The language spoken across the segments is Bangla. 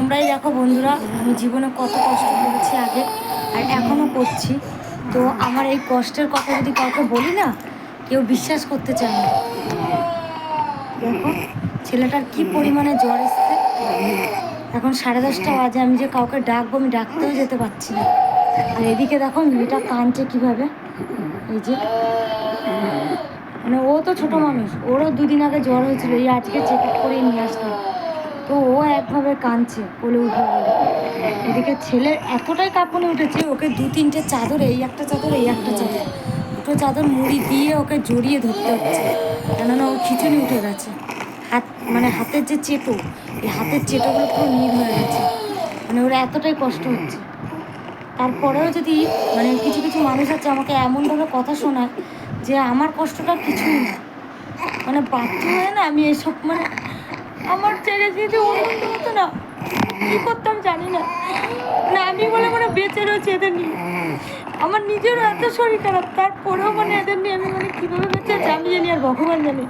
তোমরাই দেখো বন্ধুরা, আমি জীবনে কত কষ্ট করেছি আগে আর এখনও করছি। তো আমার এই কষ্টের কথা যদি কাউকে বলি না, কেউ বিশ্বাস করতে চায় না। দেখো ছেলেটার কি পরিমাণে জ্বর এসছে। এখন 10:30 বাজে, আমি যে কাউকে ডাকবো, আমি ডাকতেও যেতে পারছি না। আর এদিকে দেখো মেয়েটা কাঁদছে কীভাবে। এই যে মানে ও তো ছোটো মানুষ, ওরও 2 দিন আগে জ্বর হয়েছিল, এই আজকে চেক আপ করে নিয়ে আসলাম। তো ও একভাবে কাঁদছে, কোলে উঠবে বলে। এদিকে ছেলের এতটাই কাঁপুনি উঠেছে, ওকে 2-3টে চাদর, এই একটা চাদর, এই একটা চাদর, দুটো চাদর মুড়ি দিয়ে ওকে জড়িয়ে ধরতে হচ্ছে, কেননা ওর খিচুনি উঠে গেছে। মানে হাতের যে চেটো, এই হাতের চেটোগুলো পুরো নীল হয়ে গেছে। মানে ওরা এতটাই কষ্ট হচ্ছে। তারপরেও যদি মানে কিছু কিছু মানুষ আছে আমাকে এমনভাবে কথা শোনায় যে আমার কষ্টটা কিছুই না, মানে বাধ্য হয় না আমি এসব, মানে আমার জায়গায় যদি অন্য হতো না কী করতাম জানি না। মানে আমি বলে মানে বেঁচে রয়েছে এদের নিয়ে। আমার নিজেরও এত শরীর খারাপ, তারপরেও মানে এদের নিয়ে আমি মানে কীভাবে বেঁচে আছি আমি জানি, আর ভগবান জানি।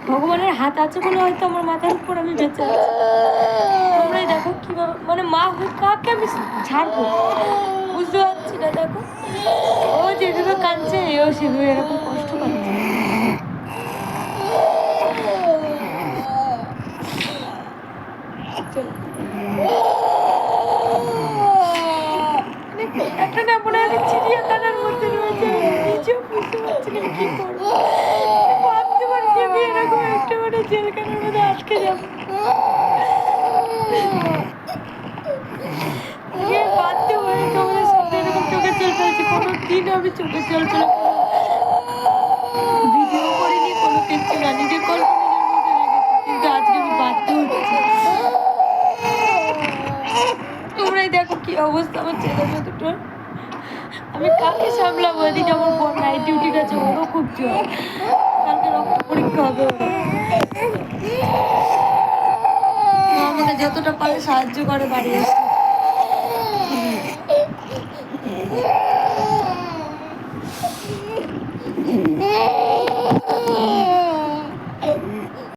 ভগবানের হাত আছে বলে হয়তো আমার মাথার উপর আমি বেঁচে আছি। তোমরাই দেখো কীভাবে, মানে মা কাকে আমি ছাড়বো বুঝতে পারছি না। দেখো ও যেভাবে কাঁদছে, এও সেভাবে এরকম কষ্ট পাচ্ছে। একটা না মনে হয় চিড়িয়াখানার মধ্যে রয়েছে, নিজেও বুঝতে পারছি না কি করবো। ভাবতে পারি যে আমি এরকম একটা মানে জেলখানার মধ্যে আটকে যাবো। বাধ্য হয়ে তোমাদের সামনে এরকম চোখের জল ফেলছি। কোনো দিন আমি চোখের জল ফেলে ভিডিও করিনি, কোনো কিচ্ছু না, নিজের গল্প নিজের মধ্যে রেখেছি, কিন্তু আজকে আমি বাধ্য হচ্ছি। তোমরাই দেখো কি অবস্থা আমার ছেলে মেয়ে দুটোর। আমি কাকে সামলাবো? এদিকে আমার বোন নাইট ডিউটি গেছে, ওরও খুব জ্বর, কালকে রক্ত পরীক্ষা হবে। আমাকে যতটা পারে সাহায্য করে বাড়ি এসে।